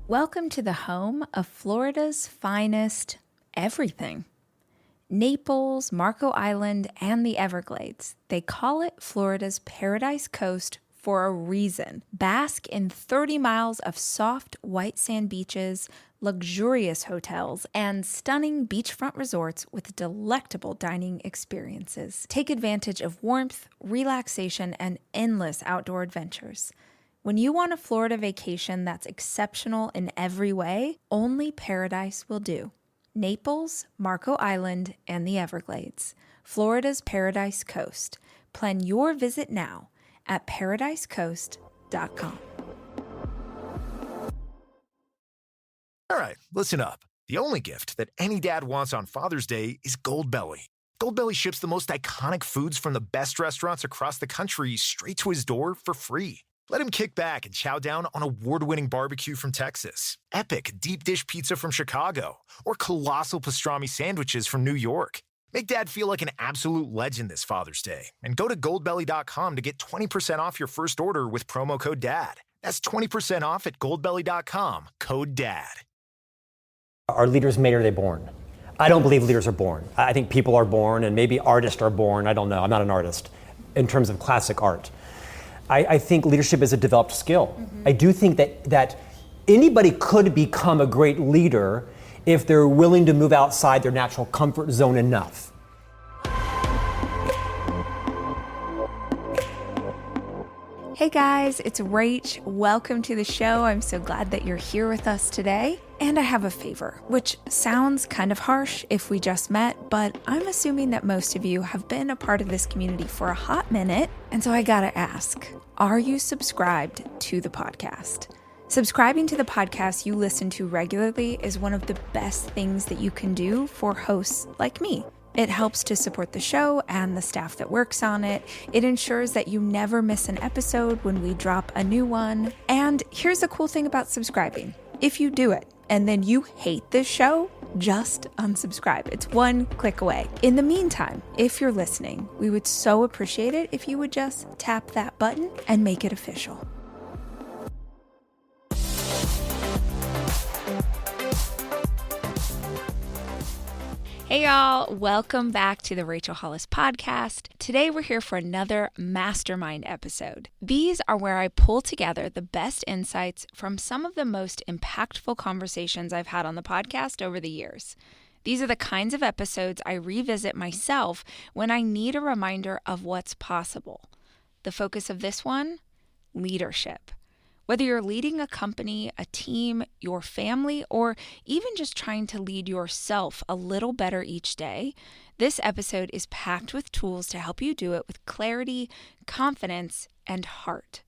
Welcome to the home of Florida's finest everything. Naples, Marco Island, and the Everglades. They call it Florida's Paradise Coast for a reason. Bask in 30 miles of soft white sand beaches, luxurious hotels, and stunning beachfront resorts with delectable dining experiences. Take advantage of warmth, relaxation, and endless outdoor adventures. When you want a Florida vacation that's exceptional in every way, only Paradise will do. Naples, Marco Island, and the Everglades. Florida's Paradise Coast. Plan your visit now at paradisecoast.com. All right, listen up. The only gift that any dad wants on Father's Day is Goldbelly. Goldbelly ships the most iconic foods from the best restaurants across the country straight to his door for free. Let him kick back and chow down on award-winning barbecue from Texas, epic deep dish pizza from Chicago, or colossal pastrami sandwiches from New York. Make Dad feel like an absolute legend this Father's Day and go to goldbelly.com to get 20% off your first order with promo code DAD. That's 20% off at goldbelly.com, code DAD. Are leaders made or are they born? I don't believe leaders are born. I think people are born, and maybe artists are born. I don't know. I'm not an artist in terms of classic art. I think leadership is a developed skill. I do think that anybody could become a great leader if they're willing to move outside their natural comfort zone enough. Hey guys, it's Rach. Welcome to the show. I'm so glad that you're here with us today. And I have a favor, which sounds kind of harsh if we just met, but I'm assuming that most of you have been a part of this community for a hot minute. And so I gotta ask, are you subscribed to the podcast? Subscribing to the podcast you listen to regularly is one of the best things that you can do for hosts like me. It helps to support the show and the staff that works on it. It ensures that you never miss an episode when we drop a new one. And here's the cool thing about subscribing. If you do it and then you hate this show, just unsubscribe. It's one click away. In the meantime, if you're listening, we would so appreciate it if you would just tap that button and make it official. Hey y'all, welcome back to the Rachel Hollis podcast. Today we're here for another Mastermind episode. These are where I pull together the best insights from some of the most impactful conversations I've had on the podcast over the years. These are the kinds of episodes I revisit myself when I need a reminder of what's possible. The focus of this one? Leadership. Whether you're leading a company, a team, your family, or even just trying to lead yourself a little better each day, this episode is packed with tools to help you do it with clarity, confidence, and heart.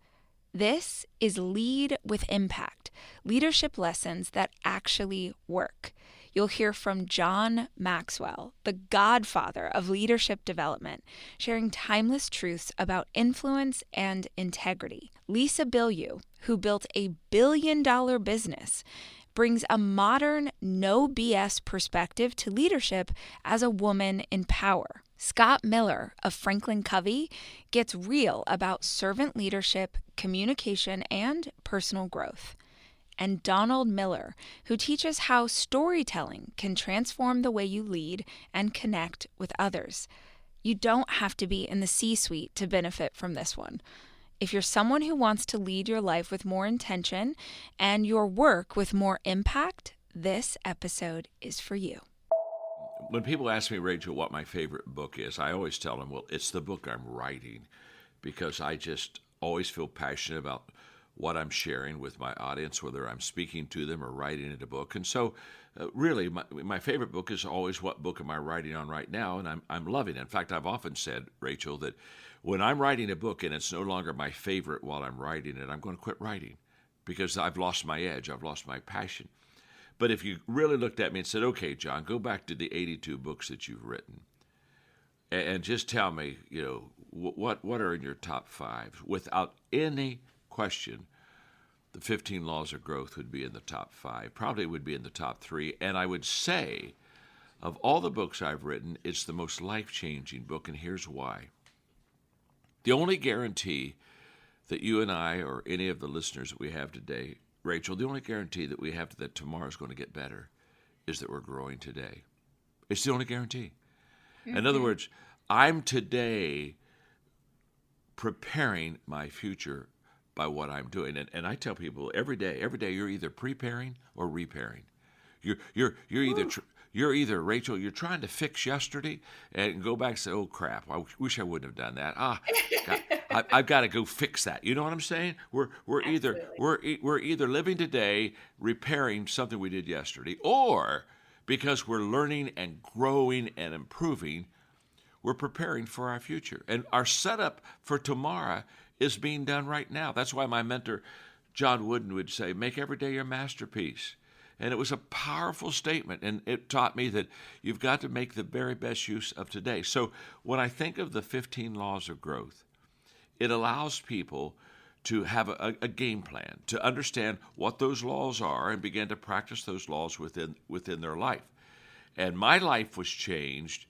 This is Lead with Impact, leadership lessons that actually work. You'll hear from John Maxwell, the godfather of leadership development, sharing timeless truths about influence and integrity. Lisa Bilyeu, who built a billion-dollar business, brings a modern, no BS perspective to leadership as a woman in power. Scott Miller of Franklin Covey gets real about servant leadership, communication, and personal growth. And Donald Miller, who teaches how storytelling can transform the way you lead and connect with others. You don't have to be in the C-suite to benefit from this one. If you're someone who wants to lead your life with more intention and your work with more impact, this episode is for you. When people ask me, Rachel, what my favorite book is, I always tell them, well, it's the book I'm writing, because I just always feel passionate about what I'm sharing with my audience, whether I'm speaking to them or writing in a book. And so really, my favorite book is always, what book am I writing on right now? And I'm loving it. In fact, I've often said, Rachel, that when I'm writing a book and it's no longer my favorite while I'm writing it, I'm going to quit writing, because I've lost my edge, I've lost my passion. But if you really looked at me and said, okay, John, go back to the 82 books that you've written and just tell me, what are in your top 5? Without any question, the 15 Laws of Growth would be in the top 5, probably would be in the top 3. And I would say, of all the books I've written, it's the most life-changing book, and here's why. The only guarantee that you and I or any of the listeners that we have today Rachel, the only guarantee that we have that tomorrow is going to get better is that we're growing today. It's the only guarantee. In other words, I'm today preparing my future by what I'm doing. And I tell people every day you're either preparing or repairing. You're either, Rachel, you're trying to fix yesterday and go back and say, oh crap, I wish I wouldn't have done that. God, I've got to go fix that. You know what I'm saying? We're either living today repairing something we did yesterday, or because we're learning and growing and improving, we're preparing for our future. And our setup for tomorrow is being done right now. That's why my mentor, John Wooden, would say, make every day your masterpiece. And it was a powerful statement, and it taught me that you've got to make the very best use of today. So when I think of the 15 laws of growth, it allows people to have a game plan, to understand what those laws are and begin to practice those laws within their life. And my life was changed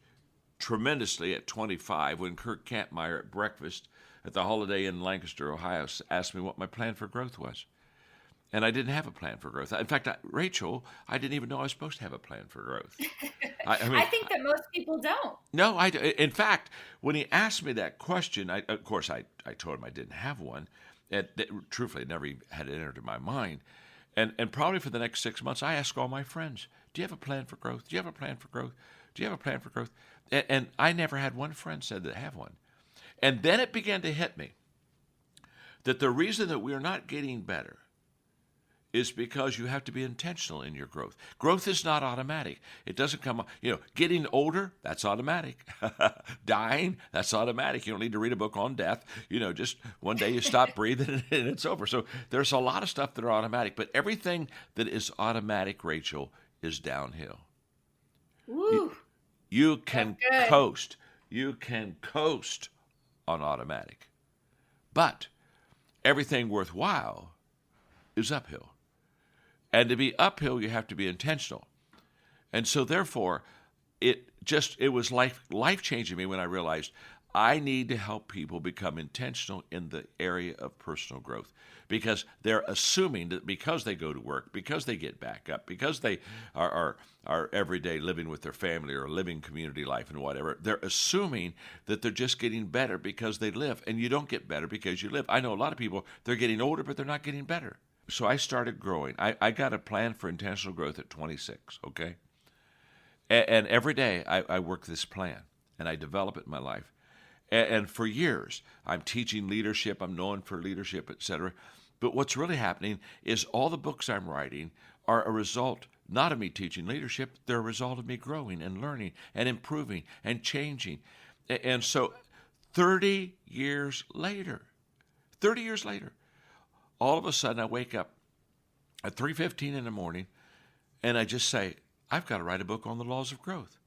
tremendously at 25 when Kirk Campmeyer at breakfast at the Holiday Inn in Lancaster, Ohio, asked me what my plan for growth was. And I didn't have a plan for growth. In fact, Rachel, I didn't even know I was supposed to have a plan for growth. I think that most people don't. No, in fact, when he asked me that question, I told him I didn't have one. And truthfully, it never had entered in my mind. And probably for the next 6 months, I asked all my friends, do you have a plan for growth? Do you have a plan for growth? Do you have a plan for growth? And I never had one friend said that I have one. And then it began to hit me that the reason that we are not getting better is because you have to be intentional in your growth. Growth is not automatic. It doesn't come, getting older, that's automatic. Dying, that's automatic. You don't need to read a book on death. Just one day you stop breathing and it's over. So there's a lot of stuff that are automatic, but everything that is automatic, Rachel, is downhill. Woo. You can coast. You can coast on automatic. But everything worthwhile is uphill. And to be uphill, you have to be intentional. And so therefore, it was life-changing me when I realized I need to help people become intentional in the area of personal growth, because they're assuming that because they go to work, because they get back up, because they are every day living with their family or living community life and whatever, they're assuming that they're just getting better because they live, and you don't get better because you live. I know a lot of people, they're getting older, but they're not getting better. So I started growing. I got a plan for intentional growth at 26, okay? And every day I work this plan, and I develop it in my life. And for years, I'm teaching leadership, I'm known for leadership, etc. But what's really happening is all the books I'm writing are a result, not of me teaching leadership, they're a result of me growing and learning and improving and changing. And so 30 years later, all of a sudden I wake up at 3:15 in the morning and I just say, I've got to write a book on the laws of growth.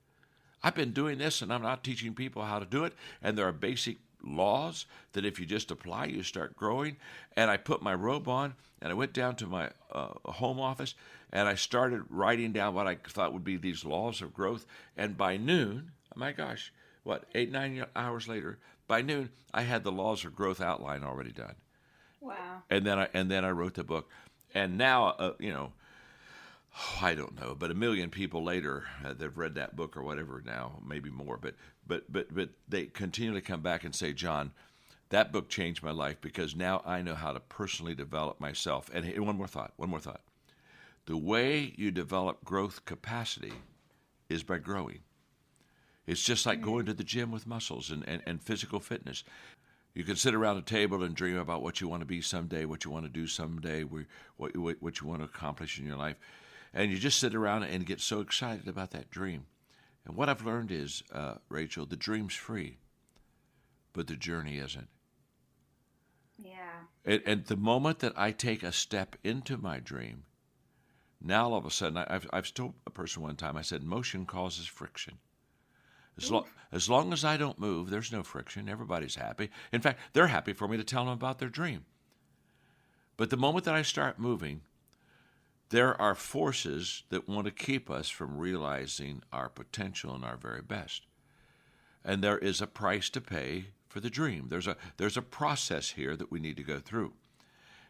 I've been doing this and I'm not teaching people how to do it. And there are basic laws that if you just apply, you start growing. And I put my robe on and I went down to my home office and I started writing down what I thought would be these laws of growth. And by noon, oh my gosh, 8-9 hours later, by noon, I had the laws of growth outline already done. Wow. And then I wrote the book. And now, I don't know, but 1 million people later, they've read that book or whatever now, maybe more. But they continually come back and say, John, that book changed my life because now I know how to personally develop myself. And one more thought. The way you develop growth capacity is by growing. It's just like going to the gym with muscles and physical fitness. You can sit around a table and dream about what you want to be someday, what you want to do someday, what you want to accomplish in your life. And you just sit around and get so excited about that dream. And what I've learned is, Rachel, the dream's free, but the journey isn't. Yeah. And the moment that I take a step into my dream, now all of a sudden, I've told a person one time, I said, motion causes friction. As long as I don't move, there's no friction. Everybody's happy. In fact, they're happy for me to tell them about their dream. But the moment that I start moving, there are forces that want to keep us from realizing our potential and our very best. And there is a price to pay for the dream. There's a process here that we need to go through.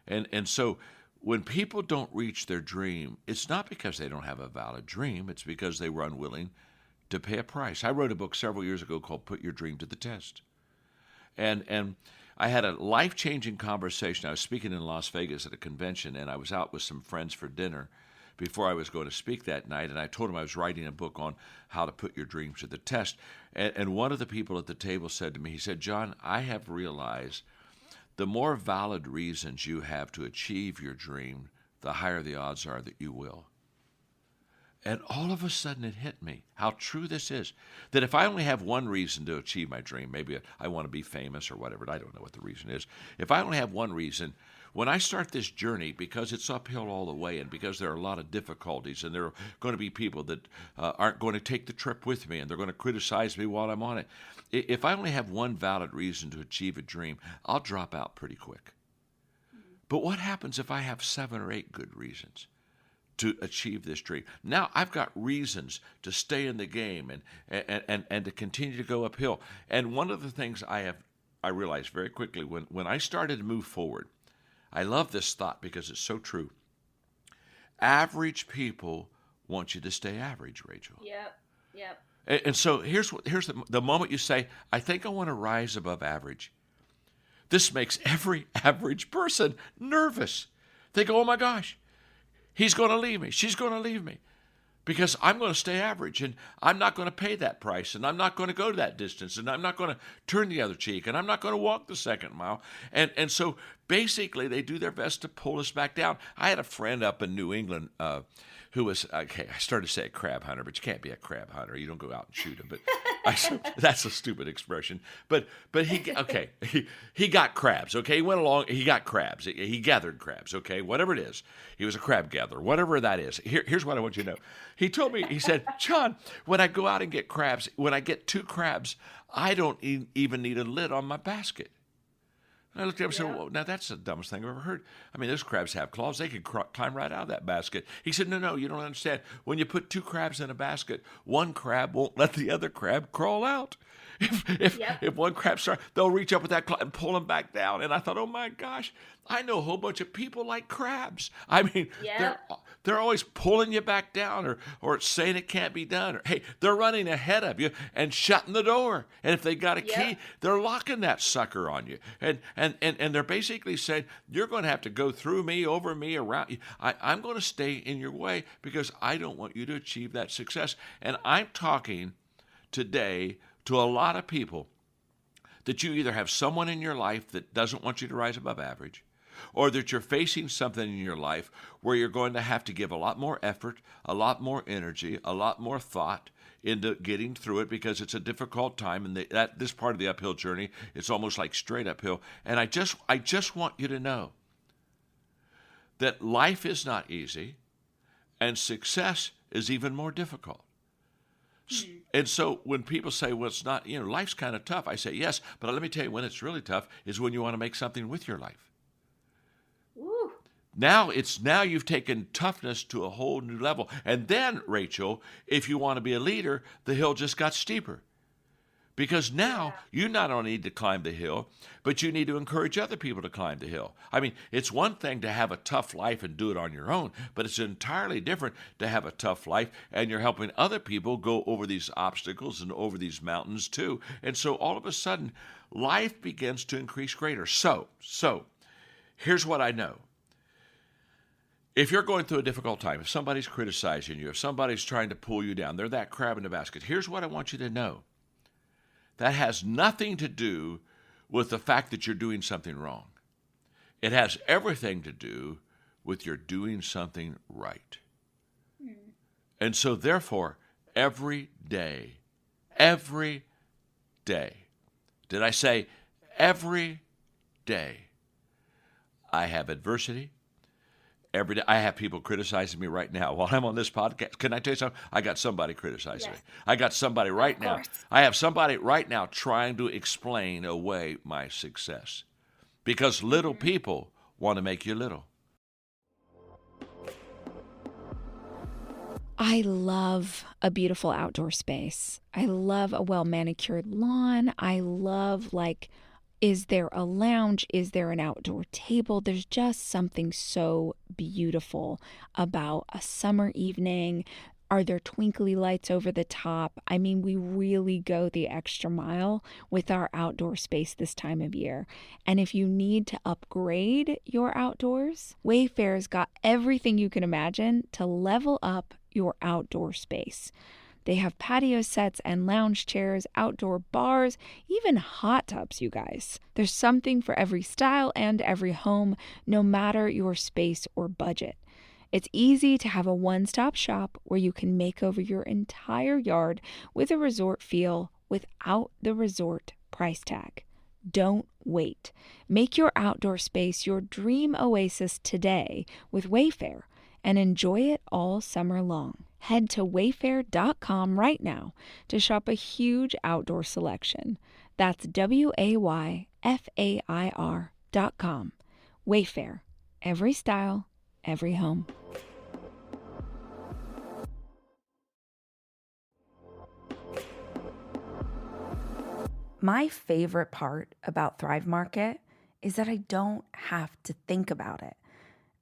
And so when people don't reach their dream, it's not because they don't have a valid dream. It's because they were unwilling to pay a price. I wrote a book several years ago called Put Your Dream to the Test. And I had a life-changing conversation. I was speaking in Las Vegas at a convention, and I was out with some friends for dinner before I was going to speak that night, and I told them I was writing a book on how to put your dreams to the test. And one of the people at the table said to me, he said, John, I have realized the more valid reasons you have to achieve your dream, the higher the odds are that you will. And all of a sudden it hit me how true this is, that if I only have one reason to achieve my dream, maybe I want to be famous or whatever, I don't know what the reason is. If I only have one reason, when I start this journey, because it's uphill all the way and because there are a lot of difficulties and there are going to be people that aren't going to take the trip with me and they're going to criticize me while I'm on it. If I only have one valid reason to achieve a dream, I'll drop out pretty quick. But what happens if I have 7 or 8 good reasons to achieve this dream? Now I've got reasons to stay in the game and to continue to go uphill. And one of the things I realized very quickly when I started to move forward, I love this thought because it's so true. Average people want you to stay average, Rachel. Yep. And so here's the moment you say, I think I want to rise above average. This makes every average person nervous. They go, oh my gosh, he's going to leave me. She's going to leave me because I'm going to stay average and I'm not going to pay that price and I'm not going to go that distance and I'm not going to turn the other cheek and I'm not going to walk the second mile. And so basically they do their best to pull us back down. I had a friend up in New England who was, okay, I started to say a crab hunter, but you can't be a crab hunter. You don't go out and shoot them. But that's a stupid expression. But he got crabs, okay? He went along, he got crabs. He gathered crabs, okay? Whatever it is. He was a crab gatherer, whatever that is. Here's what I want you to know. He told me, he said, John, when I go out and get crabs, when I get 2 crabs, I don't even need a lid on my basket. And I looked at him and said, well, now that's the dumbest thing I've ever heard. I mean, those crabs have claws. They can climb right out of that basket. He said, no, you don't understand. When you put 2 crabs in a basket, one crab won't let the other crab crawl out. If one crab starts, they'll reach up with that claw and pull them back down. And I thought, oh my gosh, I know a whole bunch of people like crabs. I mean, they're always pulling you back down or saying it can't be done. Or, hey, they're running ahead of you and shutting the door. And if they got a key, they're locking that sucker on you. And they're basically saying, you're going to have to go through me, over me, around you. I'm going to stay in your way because I don't want you to achieve that success. And I'm talking today to a lot of people that you either have someone in your life that doesn't want you to rise above average, or that you're facing something in your life where you're going to have to give a lot more effort, a lot more energy, a lot more thought into getting through it because it's a difficult time, and this part of the uphill journey, it's almost like straight uphill. And I just want you to know that life is not easy, and success is even more difficult. And so when people say, well, it's not, life's kind of tough, I say, yes, but let me tell you, when it's really tough is when you want to make something with your life. Woo. Now you've taken toughness to a whole new level. And then, Rachel, if you want to be a leader, the hill just got steeper. Because now you not only need to climb the hill, but you need to encourage other people to climb the hill. I mean, it's one thing to have a tough life and do it on your own, but it's entirely different to have a tough life and you're helping other people go over these obstacles and over these mountains too. And so all of a sudden, life begins to increase greater. So here's what I know. If you're going through a difficult time, if somebody's criticizing you, if somebody's trying to pull you down, they're that crab in the basket. Here's what I want you to know. That has nothing to do with the fact that you're doing something wrong. It has everything to do with you're doing something right. And so therefore, every day, did I say every day, I have adversity. Every day, I have people criticizing me right now while I'm on this podcast. Can I tell you something? I got somebody criticizing me. I got somebody right now. I have somebody right now trying to explain away my success because little people want to make you little. I love a beautiful outdoor space. I love a well-manicured lawn. I love Is there a lounge? Is there an outdoor table? There's just something so beautiful about a summer evening. Are there twinkly lights over the top? I mean, we really go the extra mile with our outdoor space this time of year. And if you need to upgrade your outdoors, Wayfair's got everything you can imagine to level up your outdoor space. They have patio sets and lounge chairs, outdoor bars, even hot tubs, you guys. There's something for every style and every home, no matter your space or budget. It's easy to have a one-stop shop where you can make over your entire yard with a resort feel without the resort price tag. Don't wait. Make your outdoor space your dream oasis today with Wayfair and enjoy it all summer long. Head to wayfair.com right now to shop a huge outdoor selection. That's WAYFAIR.com. Wayfair. Every style, every home. My favorite part about Thrive Market is that I don't have to think about it.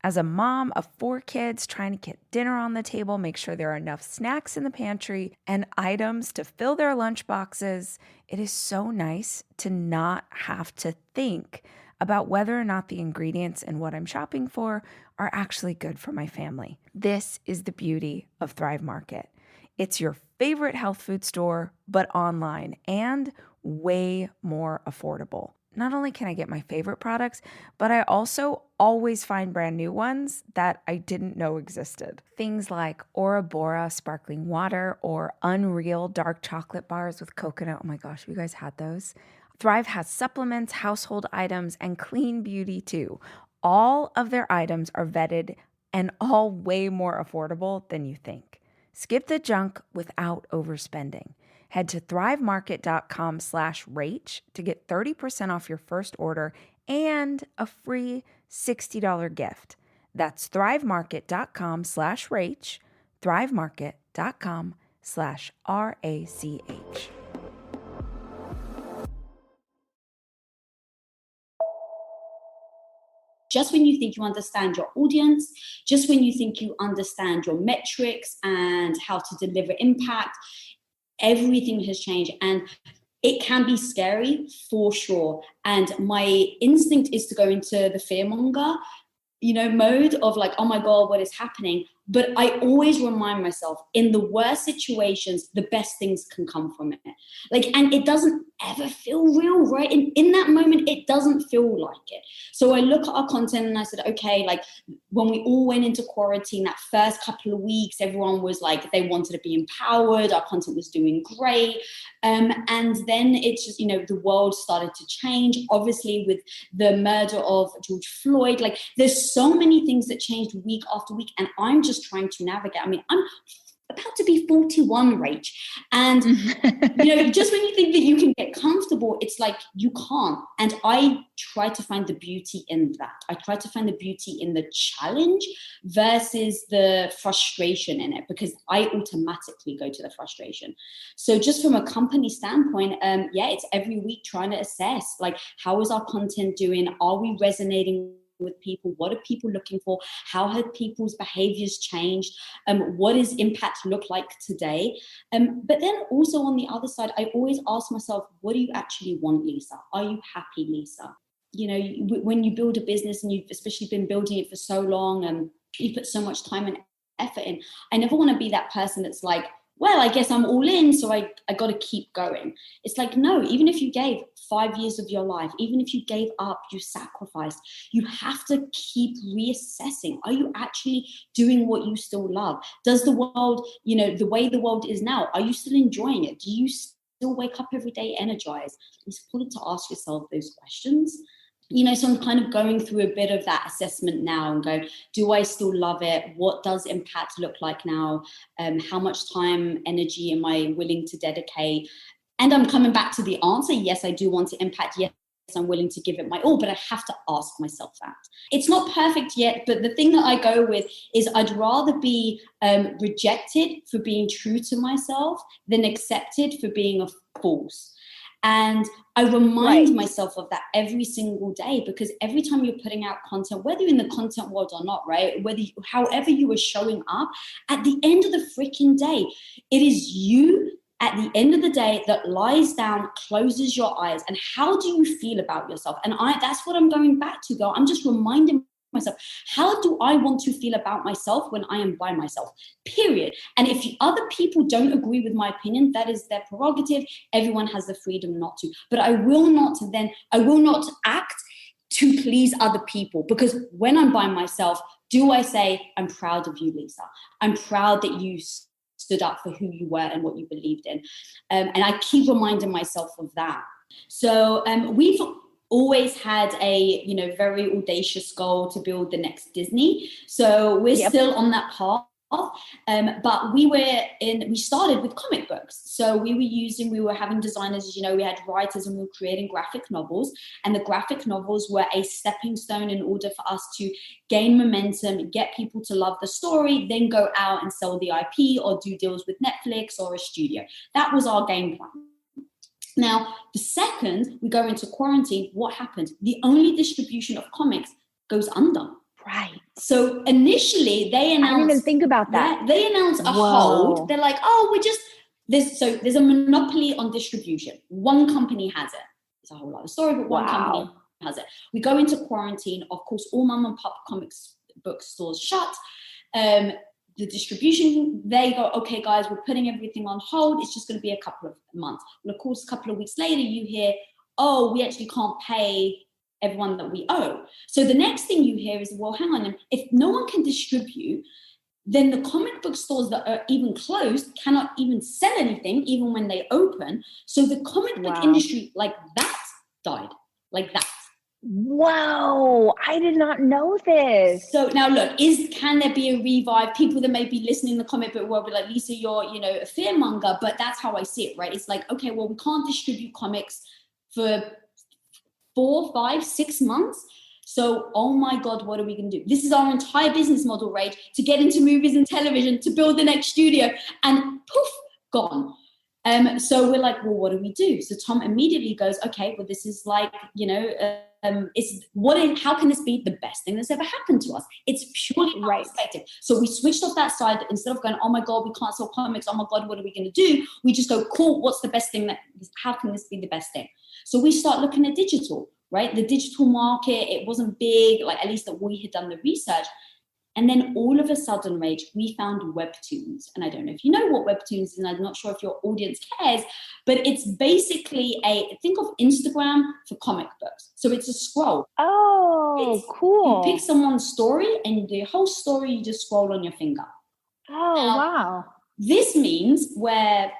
As a mom of 4 kids trying to get dinner on the table, make sure there are enough snacks in the pantry and items to fill their lunch boxes, it is so nice to not have to think about whether or not the ingredients and what I'm shopping for are actually good for my family. This is the beauty of Thrive Market. It's your favorite health food store, but online and way more affordable. Not only can I get my favorite products, but I also always find brand new ones that I didn't know existed. Things like Ora Bora sparkling water or Unreal dark chocolate bars with coconut. Oh my gosh, have you guys had those? Thrive has supplements, household items, and clean beauty too. All of their items are vetted and all way more affordable than you think. Skip the junk without overspending. Head to thrivemarket.com/rach to get 30% off your first order and a free $60 gift. That's thrivemarket.com/rach, thrivemarket.com/RACH. Just when you think you understand your audience, just when you think you understand your metrics and how to deliver impact, everything has changed. And it can be scary for sure. And my instinct is to go into the fearmonger, mode of like, oh my God, what is happening? But I always remind myself, in the worst situations, the best things can come from it. And it doesn't ever feel real, right? In that moment, it doesn't feel like it. So I look at our content and I said, okay, when we all went into quarantine, that first couple of weeks, everyone was like, they wanted to be empowered. Our content was doing great. And then it's just, the world started to change. Obviously, with the murder of George Floyd, there's so many things that changed week after week. And I'm just trying to navigate. I mean, I'm about to be 41, Rach. And, just when you think that you can get comfortable, it's like you can't. And I try to find the beauty in that. I try to find the beauty in the challenge versus the frustration in it, because I automatically go to the frustration. So just from a company standpoint, it's every week trying to assess, how is our content doing? Are we resonating with people? What are people looking for? How have people's behaviors changed? What does impact look like today? But then also on the other side, I always ask myself, what do you actually want, Lisa? Are you happy, Lisa? When you build a business and you've especially been building it for so long and you put so much time and effort in, I never want to be that person that's like, well, I guess I'm all in, so I got to keep going. It's like, no, even if you gave 5 years of your life, even if you gave up, you sacrificed, you have to keep reassessing. Are you actually doing what you still love? Does the world, the way the world is now, are you still enjoying it? Do you still wake up every day energized? It's important to ask yourself those questions. So I'm kind of going through a bit of that assessment now and go, do I still love it? What does impact look like now? How much time, energy am I willing to dedicate? And I'm coming back to the answer. Yes, I do want to impact. Yes, I'm willing to give it my all, but I have to ask myself that. It's not perfect yet, but the thing that I go with is I'd rather be rejected for being true to myself than accepted for being a false. And I remind myself of that every single day, because every time you're putting out content, whether you're in the content world or not, right? However you are showing up, at the end of the freaking day, it is you at the end of the day that lies down, closes your eyes. And how do you feel about yourself? And that's what I'm going back to, girl. I'm just reminding myself, how do I want to feel about myself when I am by myself, period. And if other people don't agree with my opinion, that is their prerogative. Everyone has the freedom not to. But I will not act to please other people, because when I'm by myself, do I say, I'm proud of you, Lisa. I'm proud that you stood up for who you were and what you believed in. And I keep reminding myself of that. So we've always had a very audacious goal to build the next Disney. So we're still on that path. But we started with comic books. So we were having designers, we had writers, and we were creating graphic novels. And the graphic novels were a stepping stone in order for us to gain momentum, get people to love the story, then go out and sell the IP or do deals with Netflix or a studio. That was our game plan. Now, the second we go into quarantine, what happened? The only distribution of comics goes under. Right. So initially they announced— I didn't even think about that. Yeah, they announced a hold. They're like, there's a monopoly on distribution. One company has it. It's a whole lot of story, but one company has it. We go into quarantine. Of course, all mom and pop comics bookstores shut. The distribution, they go, okay, guys, we're putting everything on hold. It's just going to be a couple of months. And of course, a couple of weeks later, you hear, oh, we actually can't pay everyone that we owe. So the next thing you hear is, well, hang on, if no one can distribute, then the comic book stores that are even closed cannot even sell anything, even when they open. So the comic book industry, like that, died. Like that. Wow, I did not know this. So now look, can there be a revive? People that may be listening in the comic book world be like, Lisa, you're, a fearmonger, but that's how I see it, right? It's like, okay, well, we can't distribute comics for 4, 5, 6 months. So, oh my God, what are we going to do? This is our entire business model, right? To get into movies and television, to build the next studio, and poof, gone. So we're like, well, what do we do? So Tom immediately goes, okay, well, this is like, how can this be the best thing that's ever happened to us? It's purely our perspective. So we switched off that side. Instead of going, oh my God, we can't sell comics. Oh my God, what are we going to do? We just go, cool. What's the best thing how can this be the best thing? So we start looking at digital, right? The digital market, it wasn't big, like at least that we had done the research. And then all of a sudden, Rach, we found webtoons. And I don't know if you know what webtoons is, and I'm not sure if your audience cares, but it's basically think of Instagram for comic books. So it's a scroll. Oh, cool. You pick someone's story, and the whole story, you just scroll on your finger. Oh, wow. This means where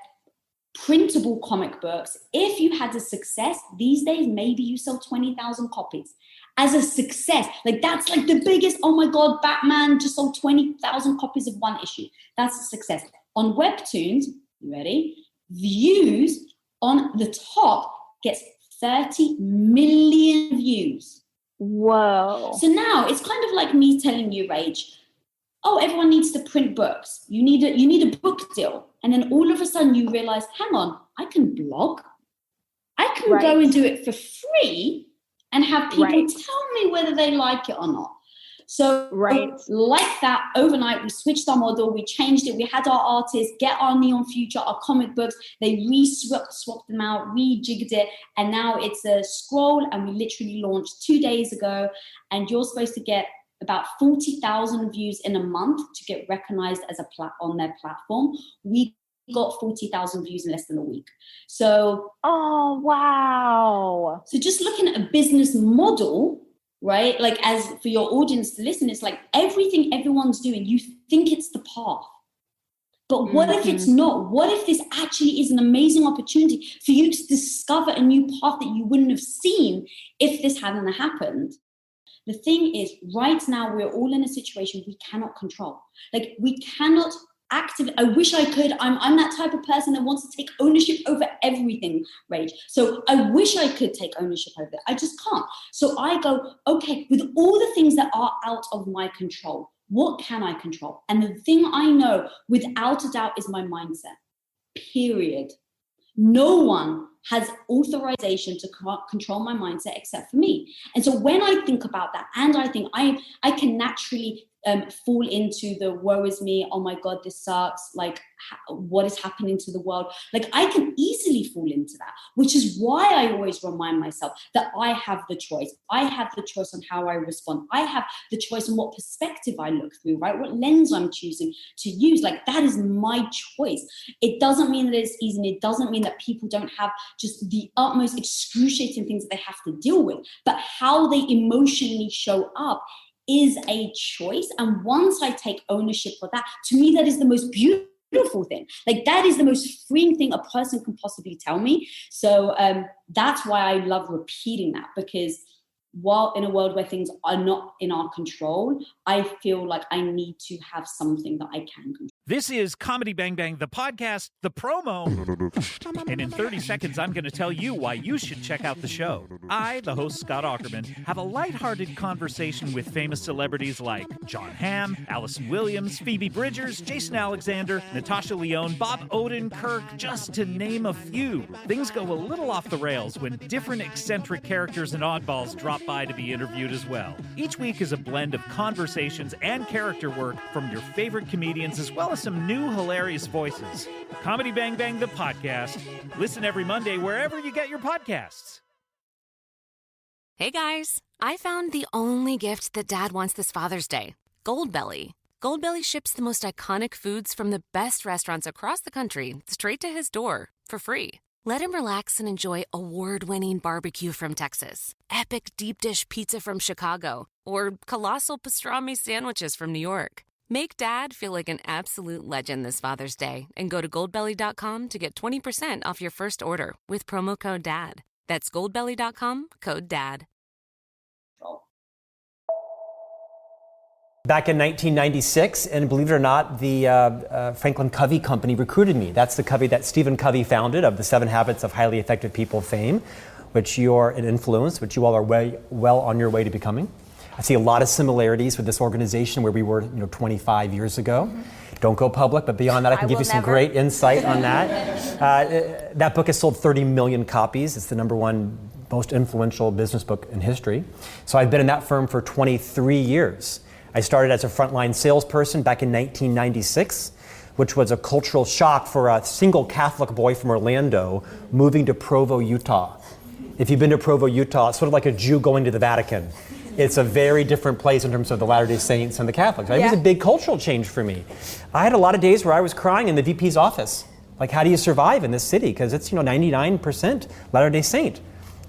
printable comic books, if you had a success, these days, maybe you sell 20,000 copies. As a success, like that's like the biggest, oh my God, Batman just sold 20,000 copies of one issue. That's a success. On webtoons, you ready? Views on the top gets 30 million views. Whoa. So now it's kind of like me telling you, Rach, oh, everyone needs to print books. You need a book deal. And then all of a sudden you realize, hang on, I can blog. I can go and do it for free and have people tell me whether they like it or not. So like that, overnight, we switched our model, we changed it. We had our artists get our Neon Future, our comic books. They swapped them out, rejigged it. And now it's a scroll, and we literally launched 2 days ago. And you're supposed to get about 40,000 views in a month to get recognized as on their platform. We got 40,000 views in less than a week. So, oh, wow. So just looking at a business model, right? Like, as for your audience to listen, it's like everything everyone's doing, you think it's the path. But what if it's not? What if this actually is an amazing opportunity for you to discover a new path that you wouldn't have seen if this hadn't happened? The thing is, right now, we're all in a situation we cannot control. Like, we cannot actively, I wish I could. I'm that type of person that wants to take ownership over everything, Rach. So I wish I could take ownership over it. I just can't. So I go, okay, with all the things that are out of my control, what can I control? And the thing I know without a doubt is my mindset, period. No one has authorization to control my mindset except for me. And so when I think about that, and I think I can naturally fall into the woe is me, oh my God, this sucks, like what is happening to the world? Like I can easily fall into that, which is why I always remind myself that I have the choice. I have the choice on how I respond. I have the choice on what perspective I look through, right? What lens I'm choosing to use. Like that is my choice. It doesn't mean that it's easy. And it doesn't mean that people don't have just the utmost excruciating things that they have to deal with, but how they emotionally show up is a choice. And once I take ownership for that, to me, that is the most beautiful thing. Like that is the most freeing thing a person can possibly tell me. So that's why I love repeating that, because while in a world where things are not in our control, I feel like I need to have something that I can control. This is Comedy Bang Bang, the podcast, the promo. And in 30 seconds, I'm going to tell you why you should check out the show. I, the host Scott Aukerman, have a lighthearted conversation with famous celebrities like John Hamm, Allison Williams, Phoebe Bridgers, Jason Alexander, Natasha Lyonne, Bob Odenkirk, just to name a few. Things go a little off the rails when different eccentric characters and oddballs drop by to be interviewed as well. Each week is a blend of conversations and character work from your favorite comedians, as well as some new hilarious voices. Comedy Bang Bang, the podcast. Listen every Monday wherever you get your podcasts. Hey guys, I found the only gift that Dad wants this Father's Day. Goldbelly. Goldbelly ships the most iconic foods from the best restaurants across the country straight to his door for free. Let him relax and enjoy award-winning barbecue from Texas, epic deep dish pizza from Chicago, or colossal pastrami sandwiches from New York. Make Dad feel like an absolute legend this Father's Day and go to goldbelly.com to get 20% off your first order with promo code DAD. That's goldbelly.com, code DAD. Back in 1996, and believe it or not, the Franklin Covey company recruited me. That's the Covey that Stephen Covey founded, of the 7 Habits of Highly Effective People fame, which you're an influence, which you all are well on your way to becoming. I see a lot of similarities with this organization where we were 25 years ago. Mm-hmm. Don't go public, but beyond that, I can give you some great insight on that. That book has sold 30 million copies. It's the #1 most influential business book in history. So I've been in that firm for 23 years. I started as a frontline salesperson back in 1996, which was a cultural shock for a single Catholic boy from Orlando moving to Provo, Utah. If you've been to Provo, Utah, it's sort of like a Jew going to the Vatican. It's a very different place in terms of the Latter-day Saints and the Catholics. It was a big cultural change for me. I had a lot of days where I was crying in the VP's office. Like, how do you survive in this city? Because it's 99% Latter-day Saint,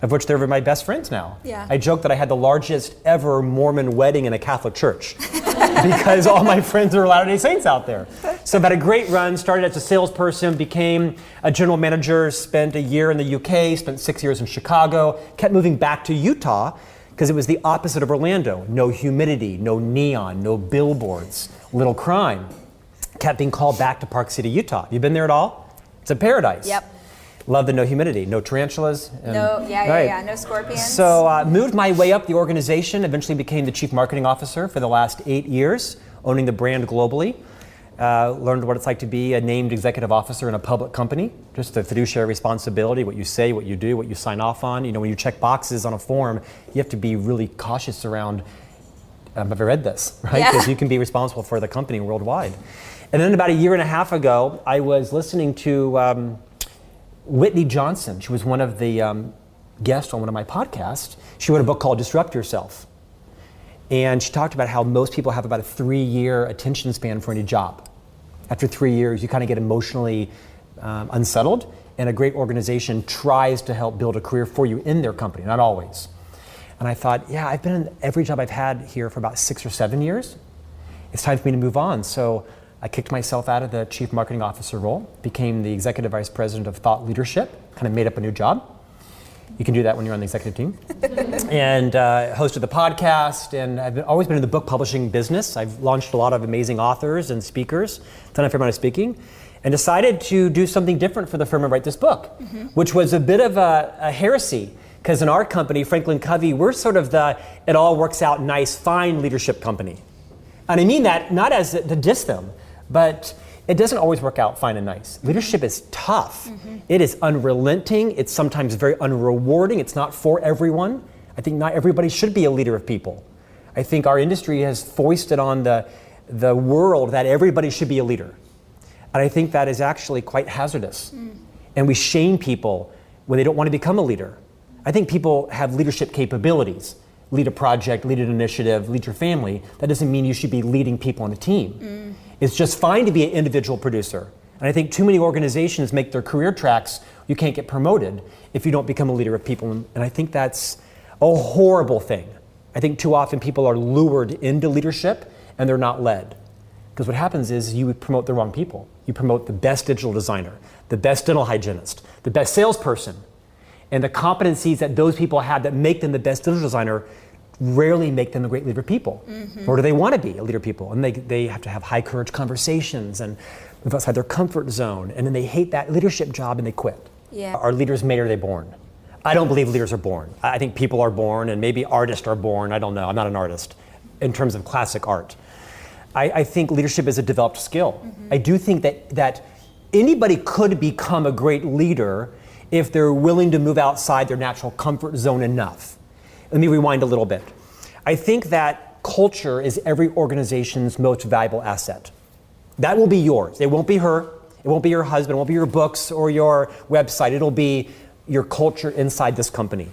of which they're my best friends now. Yeah. I joke that I had the largest ever Mormon wedding in a Catholic church because all my friends are Latter-day Saints out there. So I've had a great run, started as a salesperson, became a general manager, spent a year in the UK, spent 6 years in Chicago, kept moving back to Utah because it was the opposite of Orlando. No humidity, no neon, no billboards, little crime. Kept being called back to Park City, Utah. You been there at all? It's a paradise. Yep. Love the no humidity, no tarantulas. No scorpions. So moved my way up the organization, eventually became the chief marketing officer for the last 8 years, owning the brand globally. Learned what it's like to be a named executive officer in a public company, just the fiduciary responsibility, what you say, what you do, what you sign off on. When you check boxes on a form, you have to be really cautious around, have I read this, right? Because you can be responsible for the company worldwide. And then about a year and a half ago, I was listening to Whitney Johnson. She was one of the guests on one of my podcasts. She wrote a book called Disrupt Yourself. And she talked about how most people have about a 3-year attention span for any job. After 3 years, you kind of get emotionally unsettled, and a great organization tries to help build a career for you in their company, not always. And I thought, I've been in every job I've had here for about 6 or 7 years. It's time for me to move on. So I kicked myself out of the chief marketing officer role, became the executive vice president of thought leadership, kind of made up a new job. You can do that when you're on the executive team. And hosted the podcast, and I've always been in the book publishing business. I've launched a lot of amazing authors and speakers, done a fair amount of speaking, and decided to do something different for the firm and write this book, which was a bit of a heresy, because in our company, Franklin Covey, we're sort of the it all works out nice, fine leadership company. And I mean that not as to diss them, but it doesn't always work out fine and nice. Leadership is tough. It is unrelenting. It's sometimes very unrewarding. It's not for everyone. I think not everybody should be a leader of people. I think our industry has foisted on the world that everybody should be a leader. And I think that is actually quite hazardous. And we shame people when they don't want to become a leader. I think people have leadership capabilities. Lead a project, lead an initiative, lead your family. That doesn't mean you should be leading people on a team. It's just fine to be an individual producer. And I think too many organizations make their career tracks, you can't get promoted if you don't become a leader of people. And I think that's a horrible thing. I think too often people are lured into leadership and they're not led. Because what happens is you promote the wrong people. You promote the best digital designer, the best dental hygienist, the best salesperson. And the competencies that those people have that make them the best digital designer rarely make them a great leader of people. Or do they want to be a leader of people? And they have to have high courage conversations and move outside their comfort zone. And then they hate that leadership job and they quit. Yeah. Are leaders made or are they born? I don't believe leaders are born. I think people are born, and maybe artists are born. I don't know. I'm not an artist in terms of classic art. I think leadership is a developed skill. I do think that anybody could become a great leader if they're willing to move outside their natural comfort zone enough. Let me rewind a little bit. I think that culture is every organization's most valuable asset. That will be yours. It won't be her. It won't be your husband. It won't be your books or your website. It'll be your culture inside this company.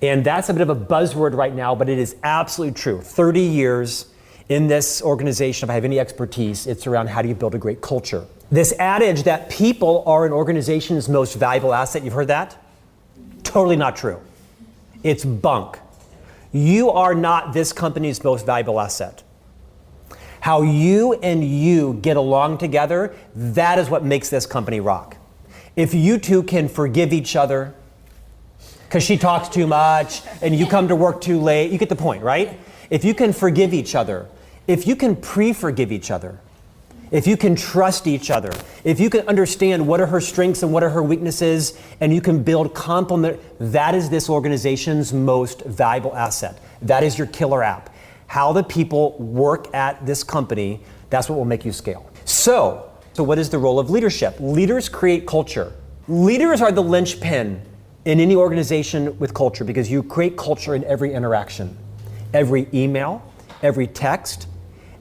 And that's a bit of a buzzword right now, but it is absolutely true. 30 years in this organization, if I have any expertise, it's around how do you build a great culture. This adage that people are an organization's most valuable asset, you've heard that? Totally not true. It's bunk. You are not this company's most valuable asset. How you and you get along together, that is what makes this company rock. If you two can forgive each other, because she talks too much and you come to work too late, you get the point, right? If you can forgive each other, if you can pre-forgive each other, if you can trust each other, if you can understand what are her strengths and what are her weaknesses, and you can build complement, that is this organization's most valuable asset. That is your killer app. How the people work at this company, that's what will make you scale. So what is the role of leadership? Leaders create culture. Leaders are the linchpin in any organization with culture because you create culture in every interaction. Every email, every text,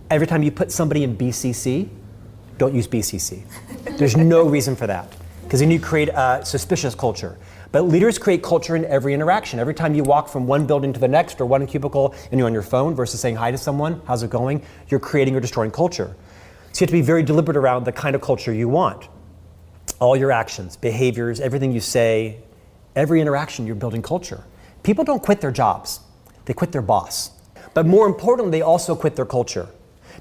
every time you put somebody in BCC, don't use BCC. There's no reason for that because then you create a suspicious culture. But leaders create culture in every interaction. Every time you walk from one building to the next or one cubicle and you're on your phone versus saying hi to someone, how's it going? You're creating or destroying culture. So you have to be very deliberate around the kind of culture you want. All your actions, behaviors, everything you say, every interaction, you're building culture. People don't quit their jobs. They quit their boss. But more importantly, they also quit their culture.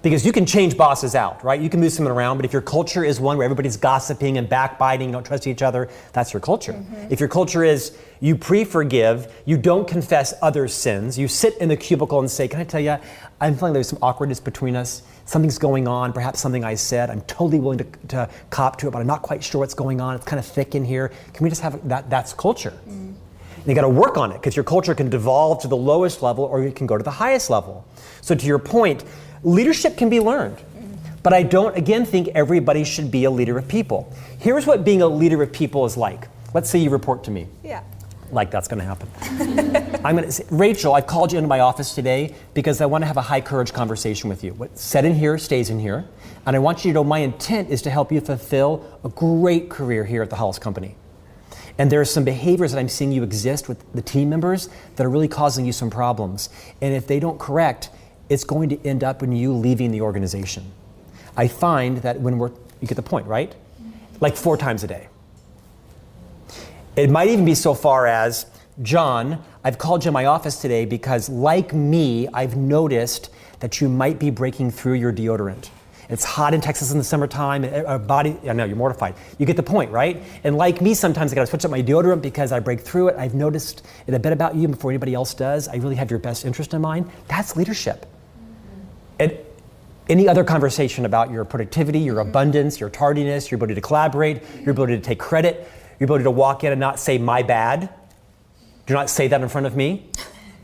Because you can change bosses out, right? You can move someone around, but if your culture is one where everybody's gossiping and backbiting, you don't trust each other, that's your culture. If your culture is you pre-forgive, you don't confess others' sins, you sit in the cubicle and say, can I tell you, I'm feeling there's some awkwardness between us, something's going on, perhaps something I said, I'm totally willing to cop to it, but I'm not quite sure what's going on, it's kind of thick in here. Can we just have that? That's culture. And you got to work on it because your culture can devolve to the lowest level or you can go to the highest level. So to your point, leadership can be learned, but I don't, again, think everybody should be a leader of people. Here's what being a leader of people is like. Let's say you report to me. Yeah. Like that's going to happen. I'm going to say, Rachel, I've called you into my office today because I want to have a high courage conversation with you. What's said in here stays in here, and I want you to know my intent is to help you fulfill a great career here at the Hollis Company. And there are some behaviors that I'm seeing you exist with the team members that are really causing you some problems. And if they don't correct, it's going to end up in you leaving the organization. I find that when you get the point, right? Like 4 times a day. It might even be so far as, John, I've called you in my office today because like me, I've noticed that you might be breaking through your deodorant. It's hot in Texas in the summertime, I know, you're mortified. You get the point, right? And like me, sometimes I gotta switch up my deodorant because I break through it. I've noticed it a bit about you before anybody else does. I really have your best interest in mind. That's leadership. And any other conversation about your productivity, your abundance, your tardiness, your ability to collaborate, your ability to take credit, your ability to walk in and not say, my bad. Do not say that in front of me.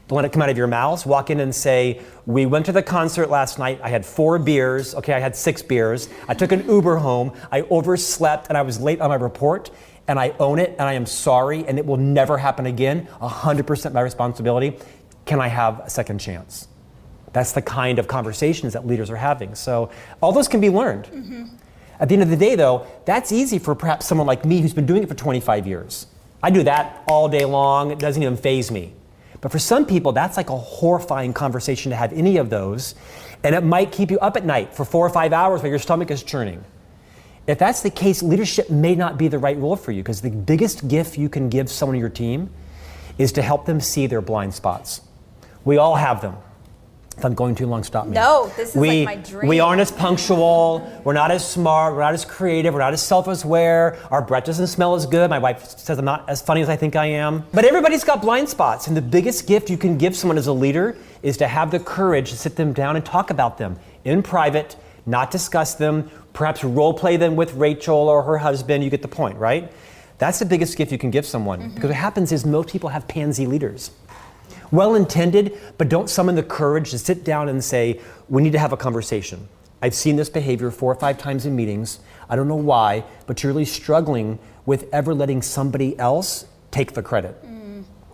Don't let it come out of your mouths. Walk in and say, we went to the concert last night. I had 4 beers. Okay, I had 6 beers. I took an Uber home. I overslept and I was late on my report. And I own it and I am sorry and it will never happen again. 100% my responsibility. Can I have a second chance? That's the kind of conversations that leaders are having. So all those can be learned. Mm-hmm. At the end of the day, though, that's easy for perhaps someone like me who's been doing it for 25 years. I do that all day long. It doesn't even faze me. But for some people, that's like a horrifying conversation to have any of those. And it might keep you up at night for 4 or 5 hours while your stomach is churning. If that's the case, leadership may not be the right role for you, because the biggest gift you can give someone on your team is to help them see their blind spots. We all have them. If I'm going too long, stop me. No, this is like my dream. We aren't as punctual, we're not as smart, we're not as creative, we're not as self-aware, our breath doesn't smell as good. My wife says I'm not as funny as I think I am. But everybody's got blind spots, and the biggest gift you can give someone as a leader is to have the courage to sit them down and talk about them in private, not discuss them, perhaps role play them with Rachel or her husband. You get the point, right? That's the biggest gift you can give someone. Mm-hmm. Because what happens is most people have pansy leaders. Well-intended, but don't summon the courage to sit down and say, we need to have a conversation. I've seen this behavior 4 or 5 times in meetings. I don't know why, but you're really struggling with ever letting somebody else take the credit.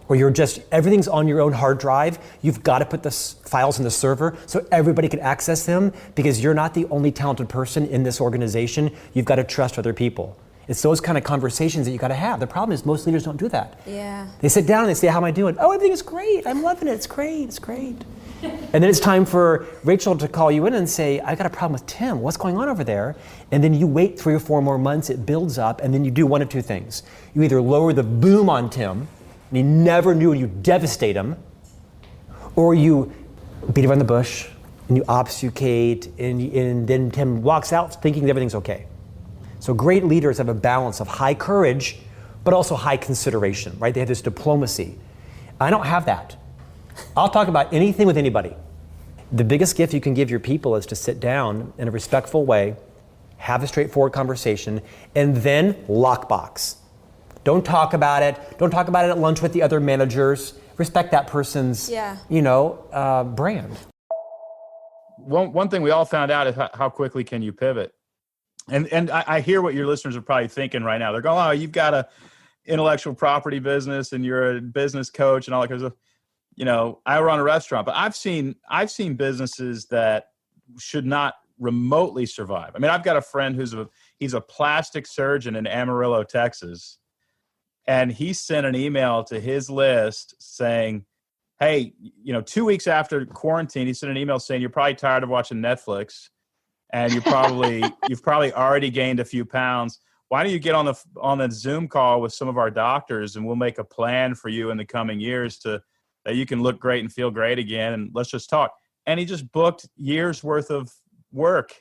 Or you're just, everything's on your own hard drive. You've got to put the files in the server so everybody can access them, because you're not the only talented person in this organization. You've got to trust other people. It's those kind of conversations that you got to have. The problem is most leaders don't do that. Yeah. They sit down and they say, how am I doing? Oh, everything is great. I'm loving it. It's great. It's great. And then it's time for Rachel to call you in and say, I got a problem with Tim. What's going on over there? And then you wait 3 or 4 more months. It builds up. And then you do one of 2 things. You either lower the boom on Tim, and he never knew, and you devastate him, or you beat around the bush and you obfuscate, and then Tim walks out thinking that everything's okay. So great leaders have a balance of high courage, but also high consideration, right? They have this diplomacy. I don't have that. I'll talk about anything with anybody. The biggest gift you can give your people is to sit down in a respectful way, have a straightforward conversation, and then lockbox. Don't talk about it. Don't talk about it at lunch with the other managers. Respect that person's, brand. One thing we all found out is how quickly can you pivot. And I hear what your listeners are probably thinking right now. They're going, oh, you've got a intellectual property business and you're a business coach and all that kind of stuff. I run a restaurant, but I've seen businesses that should not remotely survive. I mean, I've got a friend he's a plastic surgeon in Amarillo, Texas. And he sent an email to his list saying, hey, 2 weeks after quarantine, he sent an email saying, you're probably tired of watching Netflix and you've probably already gained a few pounds. Why don't you get on the Zoom call with some of our doctors, and we'll make a plan for you in the coming years that you can look great and feel great again. And let's just talk. And he just booked years worth of work.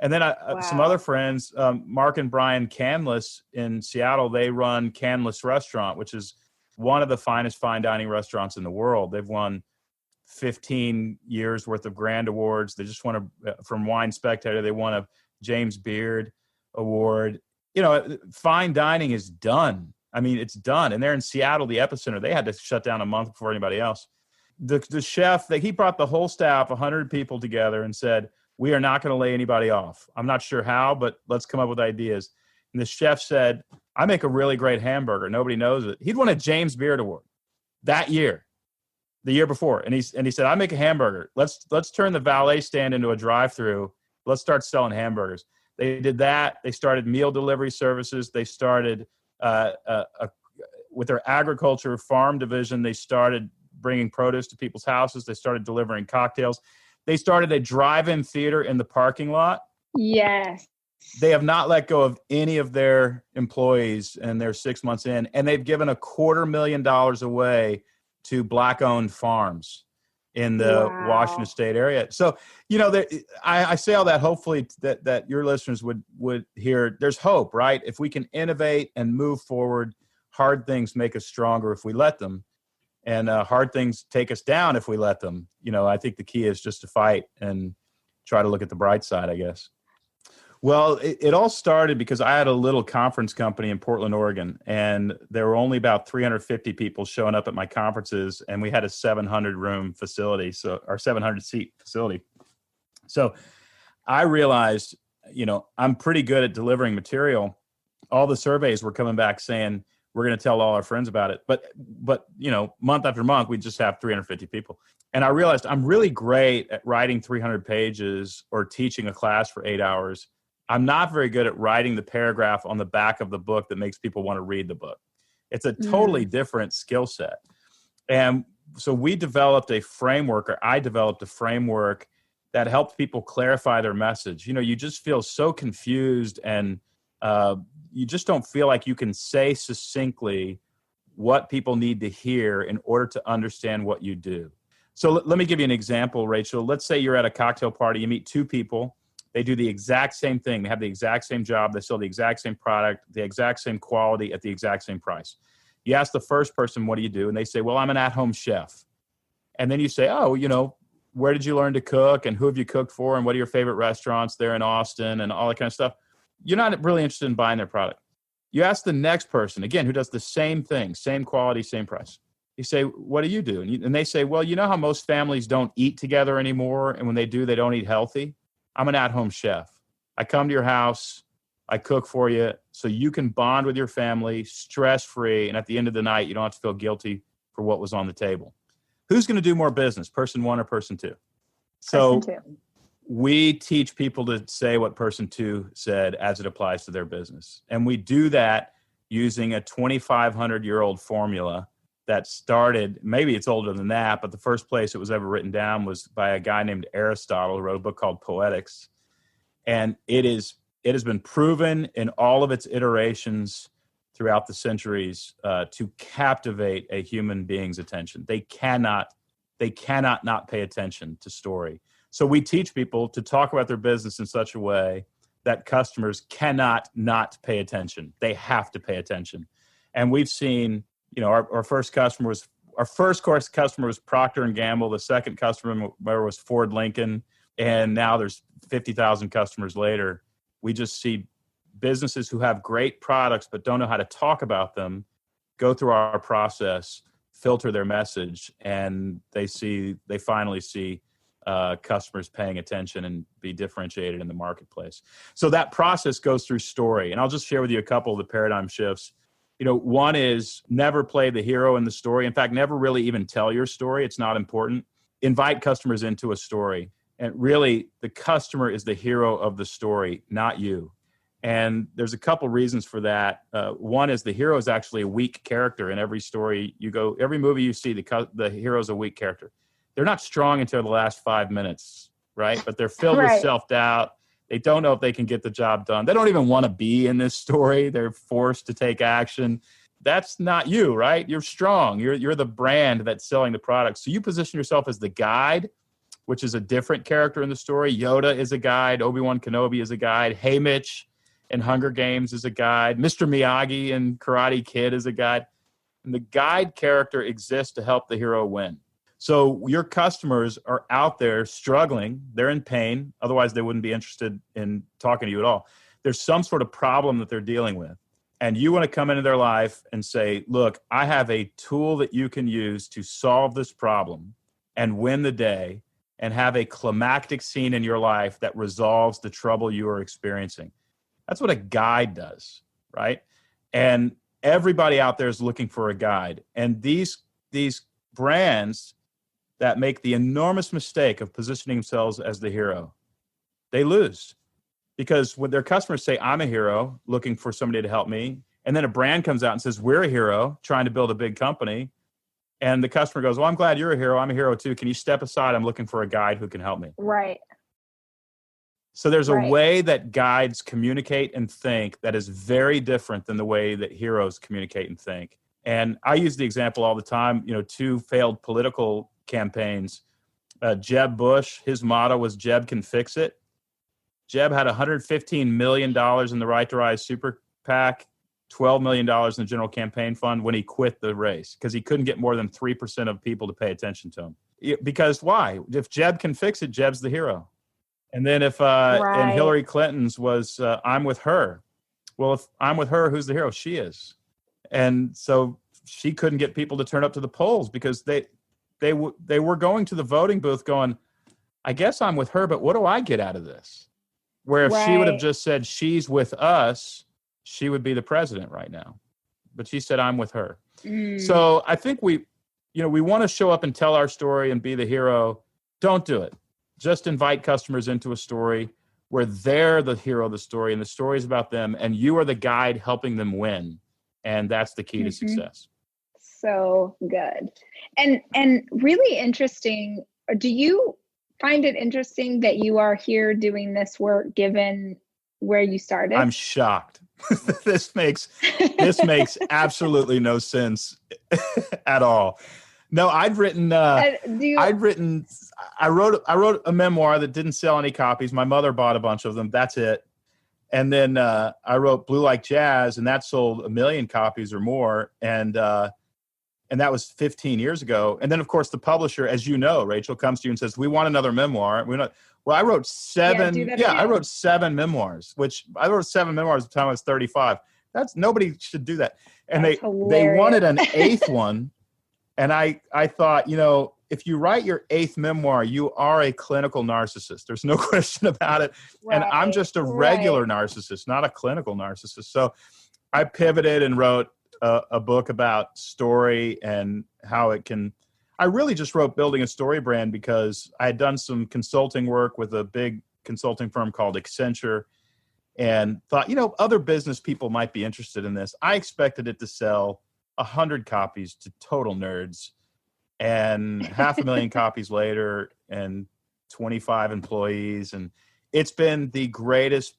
And then some other friends, Mark and Brian Canlis in Seattle, they run Canlis Restaurant, which is one of the finest fine dining restaurants in the world. They've won 15 years worth of grand awards. They just won from Wine Spectator, they won a James Beard Award. Fine dining is done. I mean, it's done. And they're in Seattle, the epicenter. They had to shut down a month before anybody else. The chef, he brought the whole staff, 100 people together, and said, we are not going to lay anybody off. I'm not sure how, but let's come up with ideas. And the chef said, I make a really great hamburger. Nobody knows it. He'd won a James Beard Award that year, the year before. And he said, I make a hamburger. Let's turn the valet stand into a drive-through. Let's start selling hamburgers. They did that. They started meal delivery services. They started with their agriculture farm division. They started bringing produce to people's houses. They started delivering cocktails. They started a drive-in theater in the parking lot. Yes. They have not let go of any of their employees, and they're 6 months in, and they've given $250,000 away to Black-owned farms in the Washington State area. So, I say all that hopefully that your listeners would hear there's hope, right? If we can innovate and move forward, hard things make us stronger if we let them. And hard things take us down if we let them. I think the key is just to fight and try to look at the bright side, I guess. Well, it all started because I had a little conference company in Portland, Oregon, and there were only about 350 people showing up at my conferences, and we had a 700-room facility, our 700-seat facility. So I realized, I'm pretty good at delivering material. All the surveys were coming back saying, we're going to tell all our friends about it. But month after month, we just have 350 people. And I realized I'm really great at writing 300 pages or teaching a class for 8 hours. I'm not very good at writing the paragraph on the back of the book that makes people want to read the book. It's a totally different skill set. And so I developed a framework that helped people clarify their message. You just feel so confused, and you just don't feel like you can say succinctly what people need to hear in order to understand what you do. So let me give you an example, Rachel. Let's say you're at a cocktail party. You meet two people. They do the exact same thing. They have the exact same job. They sell the exact same product, the exact same quality at the exact same price. You ask the first person, what do you do? And they say, well, I'm an at-home chef. And then you say, oh, where did you learn to cook, and who have you cooked for, and what are your favorite restaurants there in Austin, and all that kind of stuff. You're not really interested in buying their product. You ask the next person, again, who does the same thing, same quality, same price. You say, what do you do? And they say, well, you know how most families don't eat together anymore, and when they do, they don't eat healthy? I'm an at-home chef. I come to your house, I cook for you, so you can bond with your family, stress-free, and at the end of the night, you don't have to feel guilty for what was on the table. Who's going to do more business, person one or person two? So person two. We teach people to say what person two said as it applies to their business. And we do that using a 2,500-year-old formula that started, maybe it's older than that, but the first place it was ever written down was by a guy named Aristotle, who wrote a book called Poetics. And it has been proven in all of its iterations throughout the centuries to captivate a human being's attention. They cannot not pay attention to story. So we teach people to talk about their business in such a way that customers cannot not pay attention. They have to pay attention. And we've seen, our first customer was Procter & Gamble. The second customer was Ford Lincoln. And now there's 50,000 customers later. We just see businesses who have great products but don't know how to talk about them go through our process, filter their message, and they finally see customers paying attention and be differentiated in the marketplace. So that process goes through story. And I'll just share with you a couple of the paradigm shifts. One is never play the hero in the story. In fact, never really even tell your story. It's not important. Invite customers into a story. And really, the customer is the hero of the story, not you. And there's a couple reasons for that. One is the hero is actually a weak character in every story you go. Every movie you see, the hero is a weak character. They're not strong until the last 5 minutes, right? But they're filled with self-doubt. They don't know if they can get the job done. They don't even want to be in this story. They're forced to take action. That's not you, right? You're strong. You're the brand that's selling the product. So you position yourself as the guide, which is a different character in the story. Yoda is a guide. Obi-Wan Kenobi is a guide. Haymitch in Hunger Games is a guide. Mr. Miyagi in Karate Kid is a guide. And the guide character exists to help the hero win. So your customers are out there struggling. They're in pain. Otherwise, they wouldn't be interested in talking to you at all. There's some sort of problem that they're dealing with. And you want to come into their life and say, look, I have a tool that you can use to solve this problem and win the day and have a climactic scene in your life that resolves the trouble you are experiencing. That's what a guide does, right? And everybody out there is looking for a guide. And these brands that make the enormous mistake of positioning themselves as the hero, they lose. Because when their customers say, I'm a hero, looking for somebody to help me, and then a brand comes out and says, we're a hero, trying to build a big company, and the customer goes, well, I'm glad you're a hero. I'm a hero too. Can you step aside? I'm looking for a guide who can help me. Right. So there's a way that guides communicate and think that is very different than the way that heroes communicate and think. And I use the example all the time, two failed political campaigns. Jeb Bush, his motto was Jeb can fix it. Jeb had $115 million in the Right to Rise super PAC, $12 million in the general campaign fund when he quit the race because he couldn't get more than 3% of people to pay attention to him. Because why? If Jeb can fix it, Jeb's the hero. And then if and Hillary Clinton's was I'm with her. Well, if I'm with her, who's the hero? She is. And so she couldn't get people to turn up to the polls because they were going to the voting booth going, I guess I'm with her, but what do I get out of this? Where if she would have just said she's with us, she would be the president right now. But she said, I'm with her. So I think we want to show up and tell our story and be the hero. Don't do it. Just invite customers into a story where they're the hero of the story and the story is about them and you are the guide helping them win. And that's the key to success. So good. And really interesting. Do you find it interesting that you are here doing this work given where you started? I'm shocked. This makes absolutely no sense at all. No, I wrote a memoir that didn't sell any copies. My mother bought a bunch of them. That's it. And then I wrote Blue Like Jazz, and that sold 1 million copies or more. And that was 15 years ago. And then, of course, the publisher, as you know, Rachel, comes to you and says, "We want another memoir." Well, I wrote 7. I wrote 7 memoirs, which I wrote 7 memoirs at the time I was 35. Nobody should do that. And they wanted an 8th one. And I thought, if you write your 8th memoir, you are a clinical narcissist. There's no question about it. And I'm just a regular narcissist, not a clinical narcissist. So I pivoted and wrote a book about story and how it can. I really just wrote Building a Story Brand because I had done some consulting work with a big consulting firm called Accenture and thought, other business people might be interested in this. I expected it to sell 100 copies to total nerds, and 500,000 copies later and 25 employees. And it's been the greatest,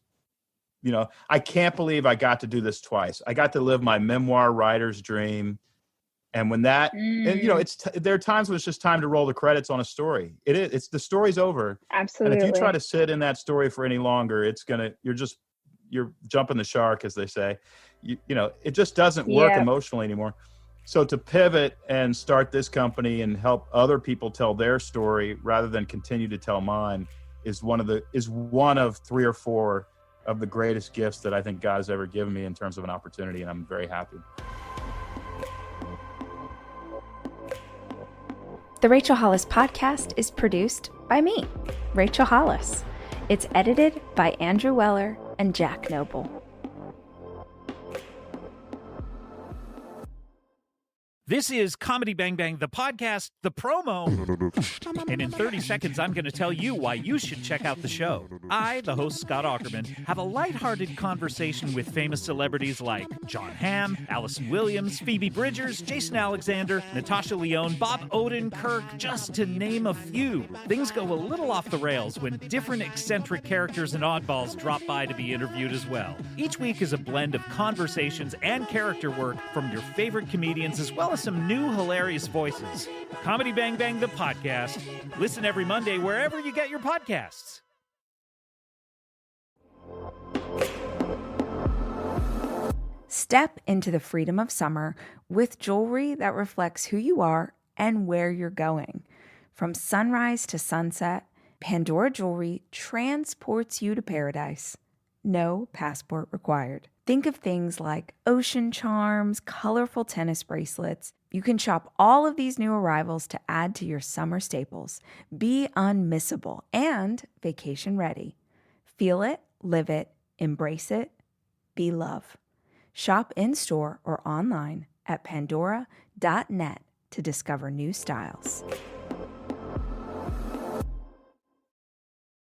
I can't believe I got to do this twice. I got to live my memoir writer's dream. And when that, and there are times when it's just time to roll the credits on a story. It's the story's over. Absolutely. And if you try to sit in that story for any longer, you're jumping the shark, as they say. It just doesn't work emotionally anymore. So to pivot and start this company and help other people tell their story rather than continue to tell mine is one of 3 or 4 of the greatest gifts that I think God has ever given me in terms of an opportunity, and I'm very happy. The Rachel Hollis podcast is produced by me, Rachel Hollis. It's edited by Andrew Weller and Jack Noble. This is Comedy Bang Bang, the podcast, the promo. And in 30 seconds, I'm going to tell you why you should check out the show. I, the host Scott Aukerman, have a lighthearted conversation with famous celebrities like John Hamm, Allison Williams, Phoebe Bridgers, Jason Alexander, Natasha Lyonne, Bob Odenkirk, just to name a few. Things go a little off the rails when different eccentric characters and oddballs drop by to be interviewed as well. Each week is a blend of conversations and character work from your favorite comedians as well as some new hilarious voices. Comedy Bang Bang, the podcast. Listen every Monday wherever you get your podcasts. Step into the freedom of summer with jewelry that reflects who you are and where you're going. From sunrise to sunset, Pandora Jewelry transports you to paradise. No passport required. Think of things like ocean charms, colorful tennis bracelets. You can shop all of these new arrivals to add to your summer staples. Be unmissable and vacation ready. Feel it, live it, embrace it, be love. Shop in-store or online at pandora.net to discover new styles.